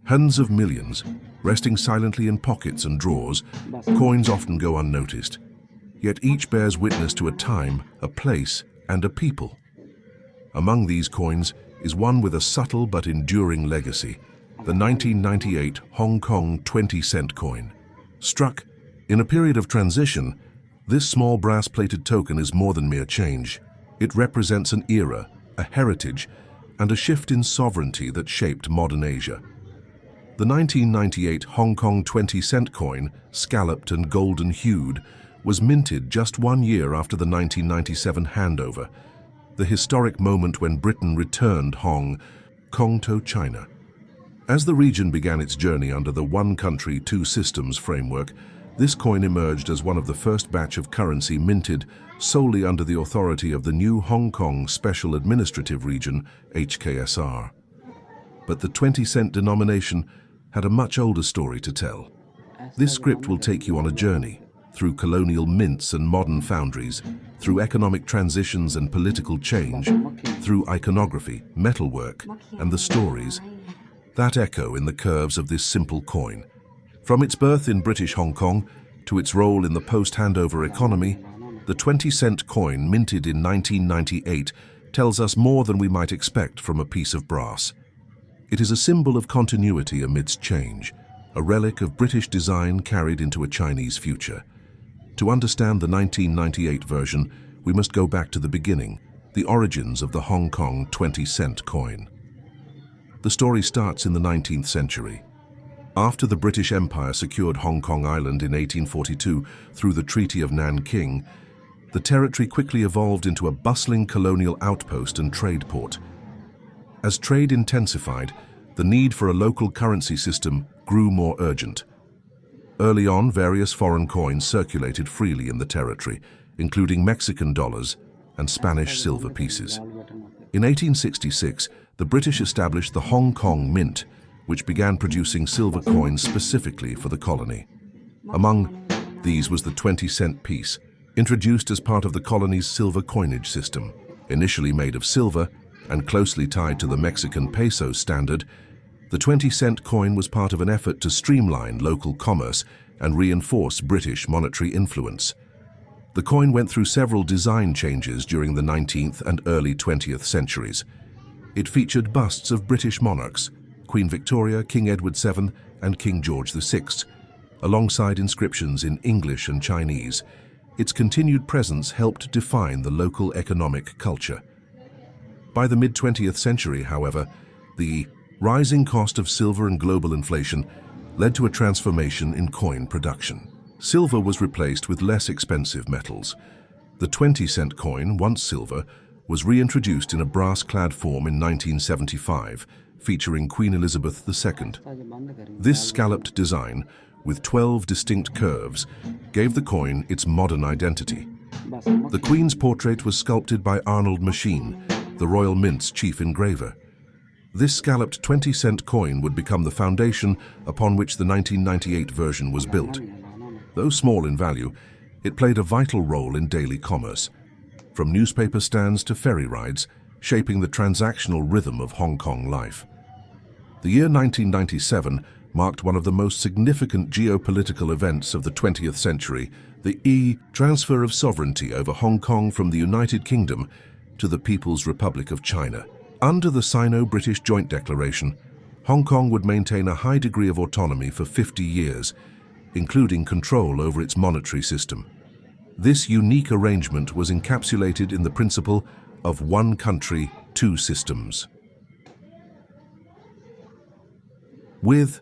Hundreds of millions, resting silently in pockets and drawers, coins often go unnoticed. Yet each bears witness to a time, a place, and a people. Among these coins is one with a subtle but enduring legacy, the 1998 Hong Kong 20-cent coin. Struck in a period of transition, this small brass-plated token is more than mere change. It represents an era, a heritage, and a shift in sovereignty that shaped modern Asia. The 1998 Hong Kong 20-cent coin, scalloped and golden-hued, was minted just 1 year after the 1997 handover, the historic moment when Britain returned Hong Kong to China. As the region began its journey under the one country, two systems framework, this coin emerged as one of the first batch of currency minted solely under the authority of the new Hong Kong Special Administrative Region, HKSR. But the 20-cent denomination had a much older story to tell. This script will take you on a journey through colonial mints and modern foundries, through economic transitions and political change, through iconography, metalwork, and the stories that echo in the curves of this simple coin. From its birth in British Hong Kong to its role in the post-handover economy, the 20-cent coin minted in 1998 tells us more than we might expect from a piece of brass. It is a symbol of continuity amidst change, a relic of British design carried into a Chinese future. To understand the 1998 version, we must go back to the beginning, the origins of the Hong Kong 20-cent coin. The story starts in the 19th century. After the British Empire secured Hong Kong Island in 1842 through the Treaty of Nanking, the territory quickly evolved into a bustling colonial outpost and trade port. As trade intensified, the need for a local currency system grew more urgent. Early on, various foreign coins circulated freely in the territory, including Mexican dollars and Spanish silver pieces. In 1866, the British established the Hong Kong Mint, which began producing silver coins specifically for the colony. Among these was the 20-cent piece, introduced as part of the colony's silver coinage system. Initially made of silver and closely tied to the Mexican peso standard, the 20-cent coin was part of an effort to streamline local commerce and reinforce British monetary influence. The coin went through several design changes during the 19th and early 20th centuries. It featured busts of British monarchs, Queen Victoria, King Edward VII, and King George VI, alongside inscriptions in English and Chinese. Its continued presence helped define the local economic culture. By the mid-20th century, however, the rising cost of silver and global inflation led to a transformation in coin production. Silver was replaced with less expensive metals. The 20-cent coin, once silver, was reintroduced in a brass-clad form in 1975, featuring Queen Elizabeth II. This scalloped design, with 12 distinct curves, gave the coin its modern identity. The Queen's portrait was sculpted by Arnold Machin, the Royal Mint's chief engraver. This scalloped 20-cent coin would become the foundation upon which the 1998 version was built. Though small in value, it played a vital role in daily commerce, from newspaper stands to ferry rides, shaping the transactional rhythm of Hong Kong life. The year 1997 marked one of the most significant geopolitical events of the 20th century, the transfer of sovereignty over Hong Kong from the United Kingdom to the People's Republic of China. Under the Sino-British Joint Declaration, Hong Kong would maintain a high degree of autonomy for 50 years, including control over its monetary system. This unique arrangement was encapsulated in the principle of one country, two systems. With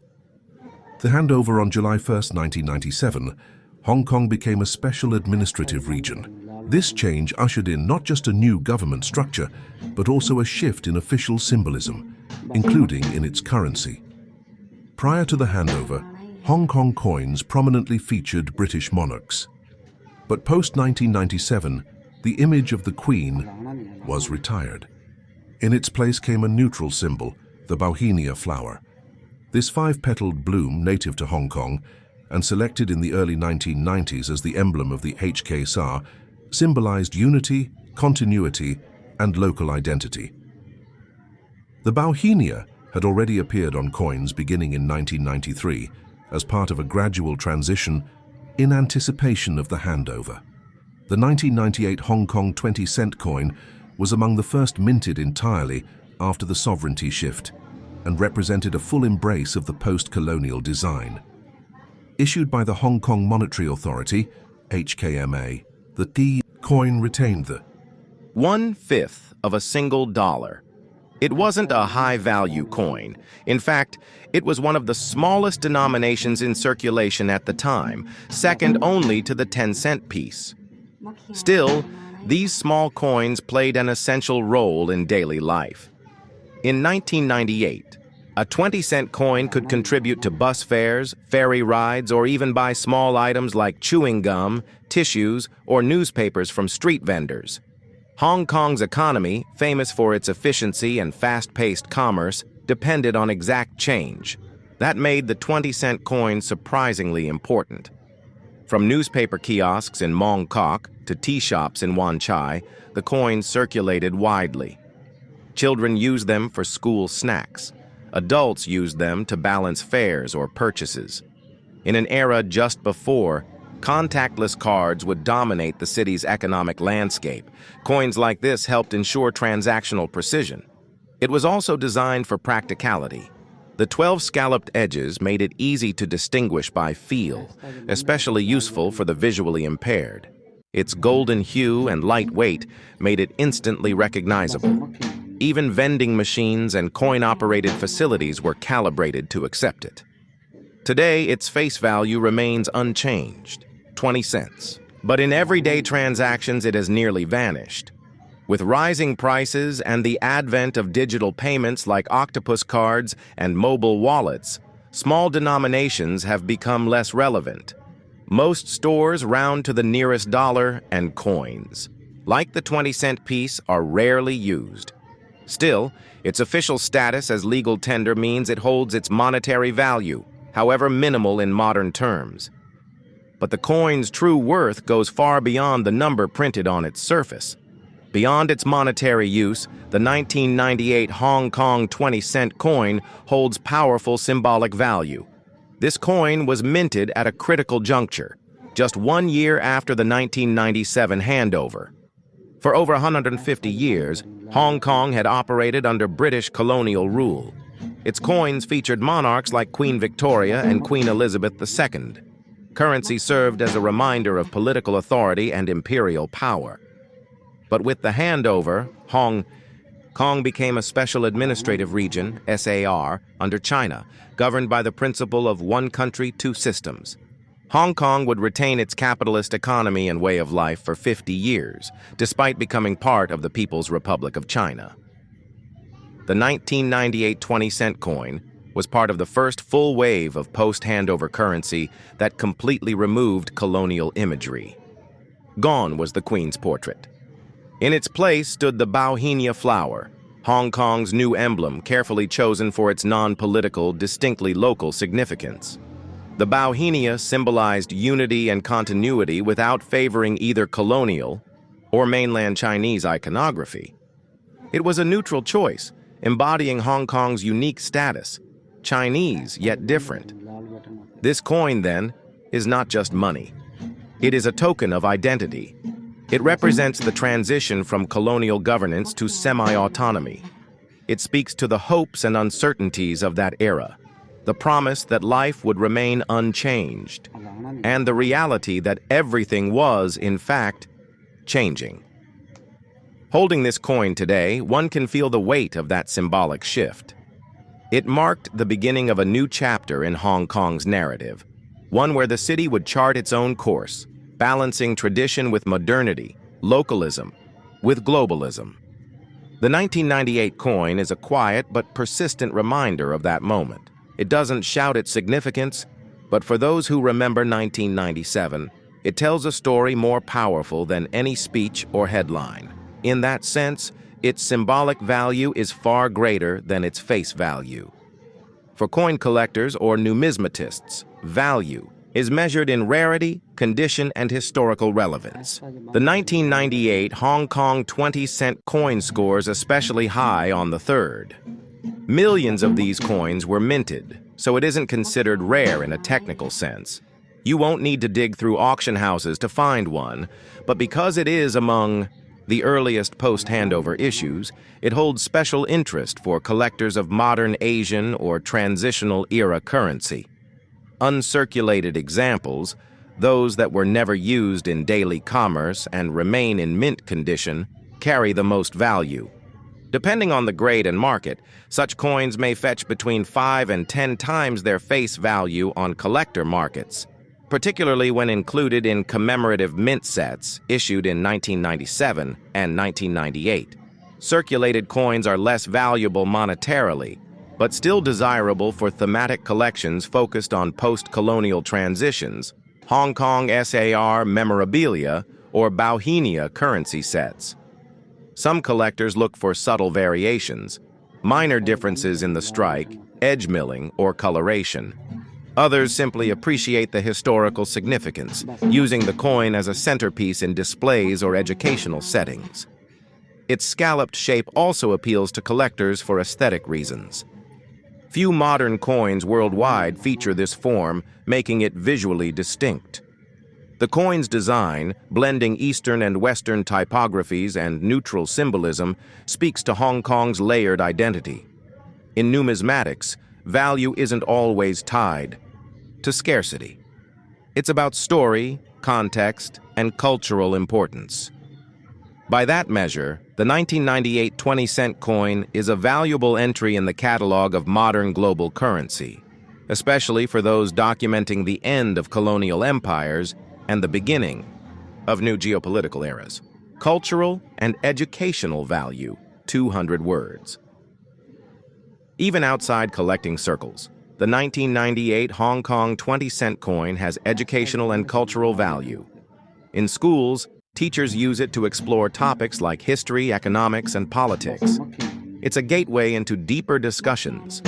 the handover on July 1, 1997, Hong Kong became a special administrative region. This change ushered in not just a new government structure, but also a shift in official symbolism, including in its currency. Prior to the handover, Hong Kong coins prominently featured British monarchs. But post-1997, the image of the Queen was retired. In its place came a neutral symbol, the bauhinia flower. This five-petaled bloom, native to Hong Kong, and selected in the early 1990s as the emblem of the HKSR, symbolized unity, continuity, and local identity. The bauhinia had already appeared on coins beginning in 1993 as part of a gradual transition in anticipation of the handover. The 1998 Hong Kong 20-cent coin was among the first minted entirely after the sovereignty shift and represented a full embrace of the post-colonial design. Issued by the Hong Kong Monetary Authority, HKMA, the key coin retained the 1/5 of a single dollar. It wasn't a high-value coin. In fact, it was one of the smallest denominations in circulation at the time, second only to the 10-cent piece. Still, these small coins played an essential role in daily life. In 1998, a 20-cent coin could contribute to bus fares, ferry rides, or even buy small items like chewing gum, tissues, or newspapers from street vendors. Hong Kong's economy, famous for its efficiency and fast-paced commerce, depended on exact change. That made the 20-cent coin surprisingly important. From newspaper kiosks in Mong Kok to tea shops in Wan Chai, the coins circulated widely. Children used them for school snacks. Adults used them to balance fares or purchases. In an era just before, contactless cards would dominate the city's economic landscape. Coins like this helped ensure transactional precision. It was also designed for practicality. The 12 scalloped edges made it easy to distinguish by feel, especially useful for the visually impaired. Its golden hue and light weight made it instantly recognizable. Even vending machines and coin-operated facilities were calibrated to accept it. Today, its face value remains unchanged, 20 cents. But in everyday transactions, it has nearly vanished. With rising prices and the advent of digital payments like octopus cards and mobile wallets, small denominations have become less relevant. Most stores round to the nearest dollar, and coins, like the 20-cent piece, are rarely used. Still, its official status as legal tender means it holds its monetary value, however minimal in modern terms. But the coin's true worth goes far beyond the number printed on its surface. Beyond its monetary use, the 1998 Hong Kong 20-cent coin holds powerful symbolic value. This coin was minted at a critical juncture, just 1 year after the 1997 handover. For over 150 years, Hong Kong had operated under British colonial rule. Its coins featured monarchs like Queen Victoria and Queen Elizabeth II. Currency served as a reminder of political authority and imperial power. But with the handover, Hong Kong became a special administrative region, SAR, under China, governed by the principle of one country, two systems. Hong Kong would retain its capitalist economy and way of life for 50 years, despite becoming part of the People's Republic of China. The 1998 20-cent coin was part of the first full wave of post-handover currency that completely removed colonial imagery. Gone was the Queen's portrait. In its place stood the bauhinia flower, Hong Kong's new emblem carefully chosen for its non-political, distinctly local significance. The bauhinia symbolized unity and continuity without favoring either colonial or mainland Chinese iconography. It was a neutral choice, embodying Hong Kong's unique status, Chinese yet different. This coin, then, is not just money. It is a token of identity. It represents the transition from colonial governance to semi-autonomy. It speaks to the hopes and uncertainties of that era, the promise that life would remain unchanged, and the reality that everything was, in fact, changing. Holding this coin today, one can feel the weight of that symbolic shift. It marked the beginning of a new chapter in Hong Kong's narrative, one where the city would chart its own course, balancing tradition with modernity, localism with globalism. The 1998 coin is a quiet but persistent reminder of that moment. It doesn't shout its significance, but for those who remember 1997, it tells a story more powerful than any speech or headline. In that sense, its symbolic value is far greater than its face value. For coin collectors or numismatists, value is measured in rarity, condition, and historical relevance. The 1998 Hong Kong 20-cent coin scores especially high on the third. Millions of these coins were minted, so it isn't considered rare in a technical sense. You won't need to dig through auction houses to find one, but because it is among the earliest post-handover issues, it holds special interest for collectors of modern Asian or transitional era currency. Uncirculated examples, those that were never used in daily commerce and remain in mint condition, carry the most value. Depending on the grade and market, such coins may fetch between 5 and 10 times their face value on collector markets, particularly when included in commemorative mint sets issued in 1997 and 1998. Circulated coins are less valuable monetarily, but still desirable for thematic collections focused on post-colonial transitions, Hong Kong SAR memorabilia, or Bauhinia currency sets. Some collectors look for subtle variations, minor differences in the strike, edge milling, or coloration. Others simply appreciate the historical significance, using the coin as a centerpiece in displays or educational settings. Its scalloped shape also appeals to collectors for aesthetic reasons. Few modern coins worldwide feature this form, making it visually distinct. The coin's design, blending Eastern and Western typographies and neutral symbolism, speaks to Hong Kong's layered identity. In numismatics, value isn't always tied to scarcity. It's about story, context, and cultural importance. By that measure, the 1998 20-cent coin is a valuable entry in the catalog of modern global currency, especially for those documenting the end of colonial empires and the beginning of new geopolitical eras. Cultural and educational value, 200 words. Even outside collecting circles, the 1998 Hong Kong 20-cent coin has educational and cultural value. In schools, teachers use it to explore topics like history, economics, and politics. It's a gateway into deeper discussions.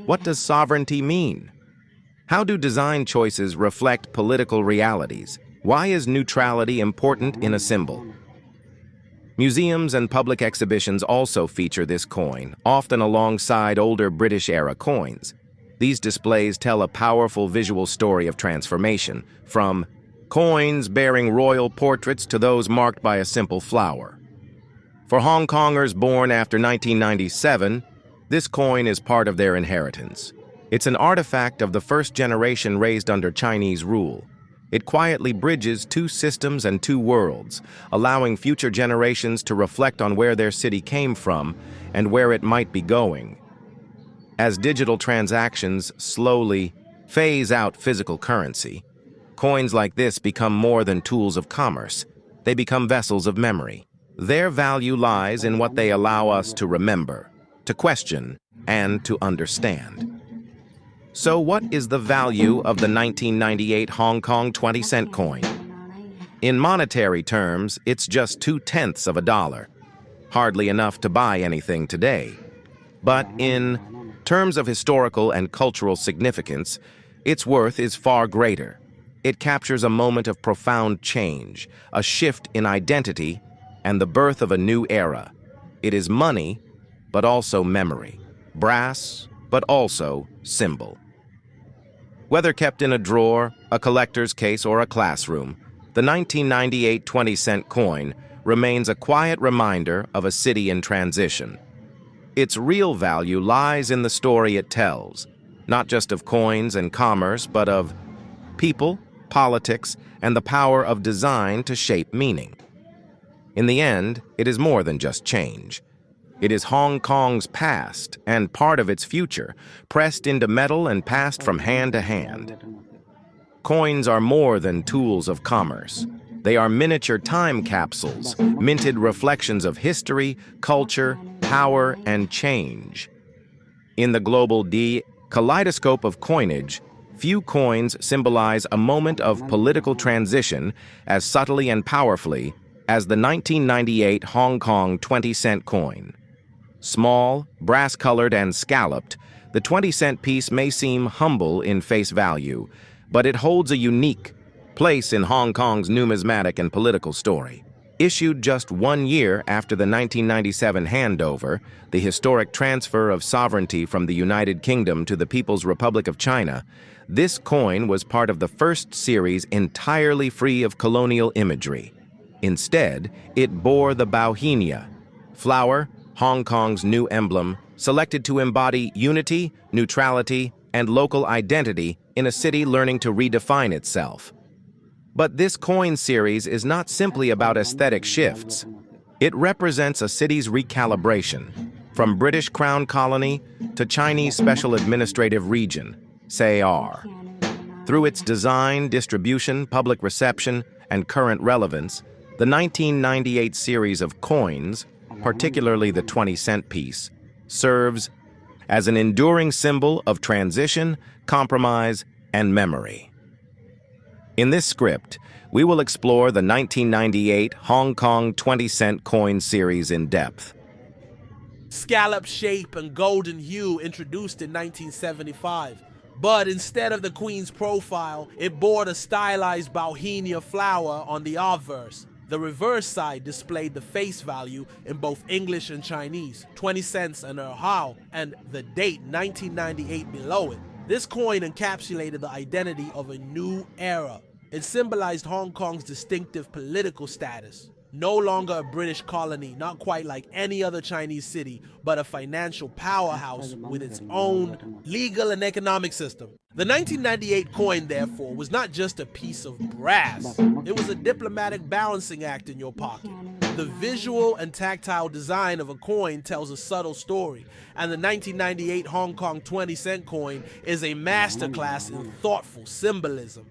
What does sovereignty mean? How do design choices reflect political realities? Why is neutrality important in a symbol? Museums and public exhibitions also feature this coin, often alongside older British-era coins. These displays tell a powerful visual story of transformation, from coins bearing royal portraits to those marked by a simple flower. For Hong Kongers born after 1997, this coin is part of their inheritance. It's an artifact of the first generation raised under Chinese rule. It quietly bridges two systems and two worlds, allowing future generations to reflect on where their city came from and where it might be going. As digital transactions slowly phase out physical currency, coins like this become more than tools of commerce. They become vessels of memory. Their value lies in what they allow us to remember, to question, and to understand. So what is the value of the 1998 Hong Kong 20-cent coin? In monetary terms, it's just 2/10 of a dollar, hardly enough to buy anything today. But in terms of historical and cultural significance, its worth is far greater. It captures a moment of profound change, a shift in identity, and the birth of a new era. It is money, but also memory. Brass, but also symbol. Whether kept in a drawer, a collector's case, or a classroom, the 1998 20-cent coin remains a quiet reminder of a city in transition. Its real value lies in the story it tells, not just of coins and commerce, but of people, politics, and the power of design to shape meaning. In the end, it is more than just change. It is Hong Kong's past and part of its future, pressed into metal and passed from hand to hand. Coins are more than tools of commerce. They are miniature time capsules, minted reflections of history, culture, power, and change. In the global kaleidoscope of coinage, few coins symbolize a moment of political transition as subtly and powerfully as the 1998 Hong Kong 20-cent coin. Small, brass-colored, and scalloped, the 20-cent piece may seem humble in face value, but it holds a unique place in Hong Kong's numismatic and political story. Issued just 1 year after the 1997 handover, the historic transfer of sovereignty from the United Kingdom to the People's Republic of China, this coin was part of the first series entirely free of colonial imagery. Instead, it bore the bauhinia, flower, Hong Kong's new emblem, selected to embody unity, neutrality, and local identity in a city learning to redefine itself. But this coin series is not simply about aesthetic shifts. It represents a city's recalibration, from British Crown Colony to Chinese Special Administrative Region, CAR. Through its design, distribution, public reception, and current relevance, the 1998 series of coins, particularly the 20-cent piece, serves as an enduring symbol of transition, compromise, and memory. In this script, we will explore the 1998 Hong Kong 20-cent coin series in depth. Scallop shape and golden hue introduced in 1975, but instead of the Queen's profile, it bore the stylized bauhinia flower on the obverse. The reverse side displayed the face value in both English and Chinese, 20 cents and a hao, and the date 1998 below it. This coin encapsulated the identity of a new era. It symbolized Hong Kong's distinctive political status. No longer a British colony, not quite like any other Chinese city, but a financial powerhouse with its own legal and economic system. The 1998 coin, therefore, was not just a piece of brass. It was a diplomatic balancing act in your pocket. The visual and tactile design of a coin tells a subtle story, and the 1998 Hong Kong 20-cent coin is a masterclass in thoughtful symbolism.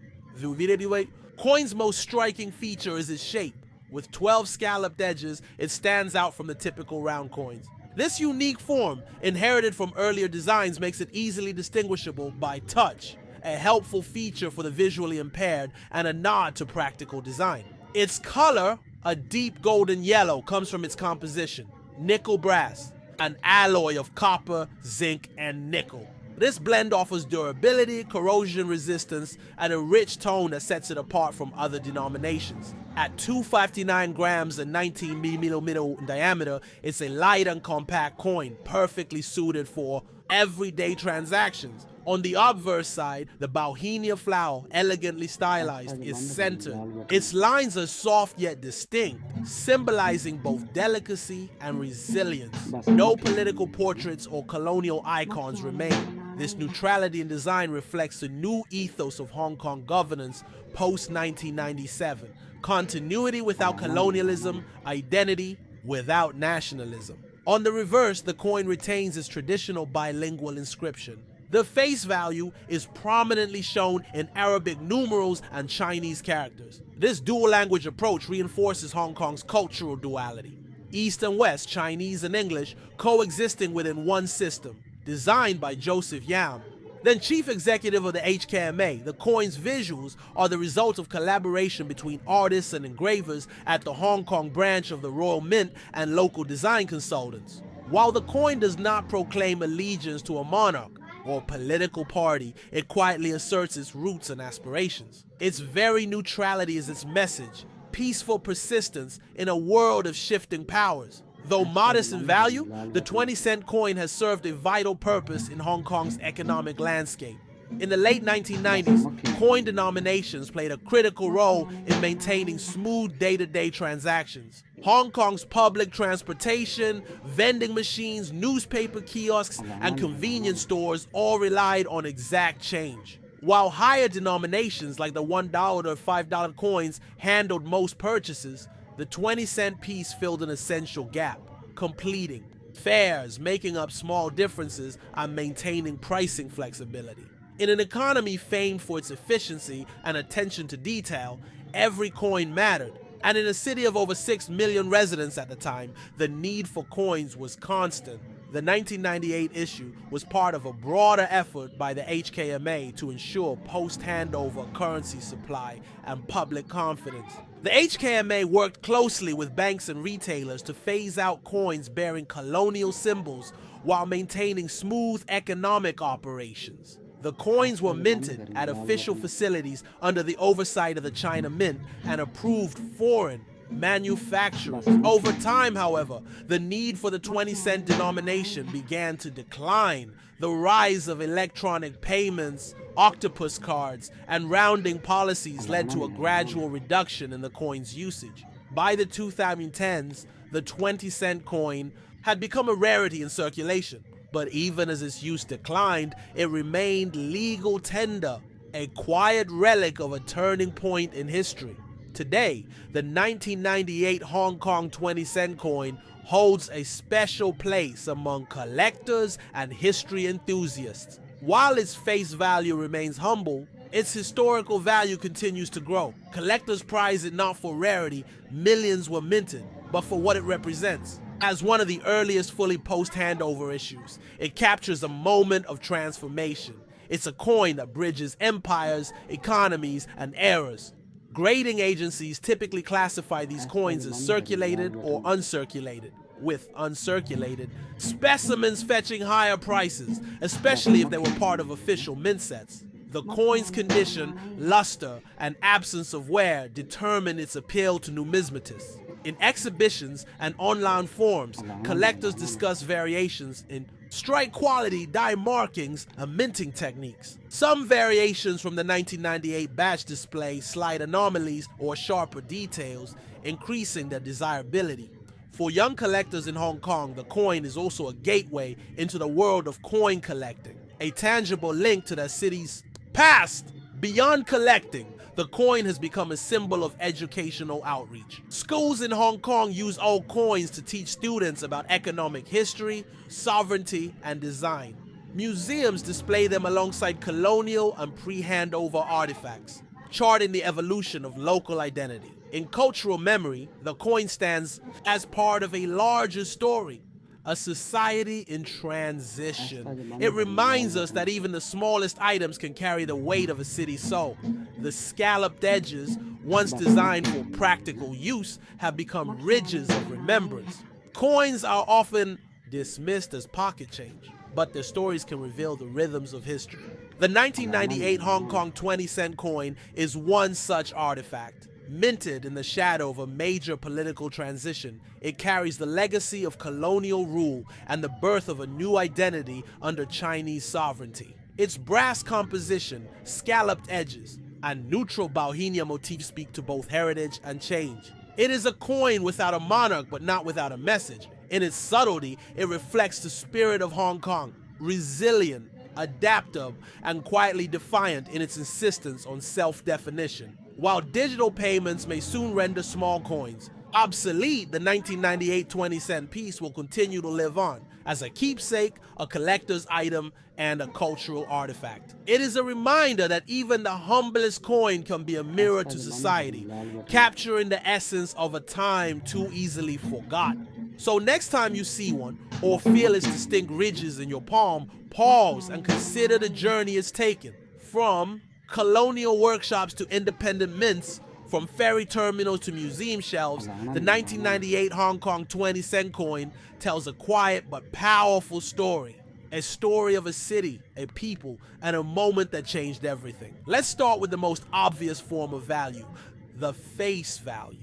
Coin's most striking feature is its shape. With 12 scalloped edges, it stands out from the typical round coins. This unique form, inherited from earlier designs, makes it easily distinguishable by touch, a helpful feature for the visually impaired and a nod to practical design. Its color, a deep golden yellow, comes from its composition, nickel brass, an alloy of copper, zinc, and nickel. This blend offers durability, corrosion resistance, and a rich tone that sets it apart from other denominations. At 259 grams and 19 millimeters in diameter, it's a light and compact coin, perfectly suited for everyday transactions. On the obverse side, the bauhinia flower, elegantly stylized, is centered. Its lines are soft yet distinct, symbolizing both delicacy and resilience. No political portraits or colonial icons remain. This neutrality in design reflects the new ethos of Hong Kong governance post-1997. Continuity without colonialism, identity without nationalism. On the reverse, the coin retains its traditional bilingual inscription. The face value is prominently shown in Arabic numerals and Chinese characters. This dual language approach reinforces Hong Kong's cultural duality. East and West, Chinese and English, coexisting within one system, designed by Joseph Yam. Then chief executive of the HKMA, the coin's visuals are the result of collaboration between artists and engravers at the Hong Kong branch of the Royal Mint and local design consultants. While the coin does not proclaim allegiance to a monarch or political party, it quietly asserts its roots and aspirations. Its very neutrality is its message, peaceful persistence in a world of shifting powers. Though modest in value, the 20-cent coin has served a vital purpose in Hong Kong's economic landscape. In the late 1990s, coin denominations played a critical role in maintaining smooth day-to-day transactions. Hong Kong's public transportation, vending machines, newspaper kiosks, and convenience stores all relied on exact change. While higher denominations like the $1 or $5 coins handled most purchases, the 20-cent piece filled an essential gap, completing fares, making up small differences, and maintaining pricing flexibility. In an economy famed for its efficiency and attention to detail, every coin mattered. And in a city of over 6 million residents at the time, the need for coins was constant. The 1998 issue was part of a broader effort by the HKMA to ensure post-handover currency supply and public confidence. The HKMA worked closely with banks and retailers to phase out coins bearing colonial symbols while maintaining smooth economic operations. The coins were minted at official facilities under the oversight of the China Mint and approved foreign, manufacturers. Over time, however, the need for the 20-cent denomination began to decline. The rise of electronic payments, octopus cards, and rounding policies led to a gradual reduction in the coin's usage. By the 2010s, the 20-cent coin had become a rarity in circulation, but even as its use declined, it remained legal tender, a quiet relic of a turning point in history. Today, the 1998 Hong Kong 20-cent coin holds a special place among collectors and history enthusiasts. While its face value remains humble, its historical value continues to grow. Collectors prize it not for rarity, millions were minted, but for what it represents. As one of the earliest fully post-handover issues, it captures a moment of transformation. It's a coin that bridges empires, economies, and eras. Grading agencies typically classify these coins as circulated or uncirculated, with uncirculated specimens fetching higher prices, especially if they were part of official mint sets. The coin's condition, luster, and absence of wear determine its appeal to numismatists. In exhibitions and online forums, collectors discuss variations in strike quality, die markings, and minting techniques. Some variations from the 1998 batch display slight anomalies or sharper details, increasing their desirability. For young collectors in Hong Kong, the coin is also a gateway into the world of coin collecting, a tangible link to the city's past. Beyond collecting, the coin has become a symbol of educational outreach. Schools in Hong Kong use old coins to teach students about economic history, sovereignty, and design. Museums display them alongside colonial and pre-handover artifacts, charting the evolution of local identity. In cultural memory, the coin stands as part of a larger story, a society in transition. It reminds us that even the smallest items can carry the weight of a city's soul. The scalloped edges, once designed for practical use, have become ridges of remembrance. Coins are often dismissed as pocket change, but their stories can reveal the rhythms of history. The 1998 Hong Kong 20-cent coin is one such artifact. Minted in the shadow of a major political transition, it carries the legacy of colonial rule and the birth of a new identity under Chinese sovereignty. Its brass composition, scalloped edges, and neutral Bauhinia motifs speak to both heritage and change. It is a coin without a monarch, but not without a message. In its subtlety, it reflects the spirit of Hong Kong, resilient, adaptive, and quietly defiant in its insistence on self-definition. While digital payments may soon render small coins obsolete, the 1998 20-cent piece will continue to live on as a keepsake, a collector's item, and a cultural artifact. It is a reminder that even the humblest coin can be a mirror to society, capturing the essence of a time too easily forgotten. So next time you see one, or feel its distinct ridges in your palm, pause and consider the journey it's taken. From colonial workshops to independent mints, from ferry terminals to museum shelves, the 1998 Hong Kong 20-cent coin tells a quiet but powerful story. A story of a city, a people, and a moment that changed everything. Let's start with the most obvious form of value, the face value.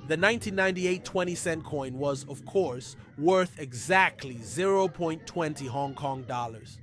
The 1998 20-cent coin was, of course, worth exactly 0.20 Hong Kong dollars.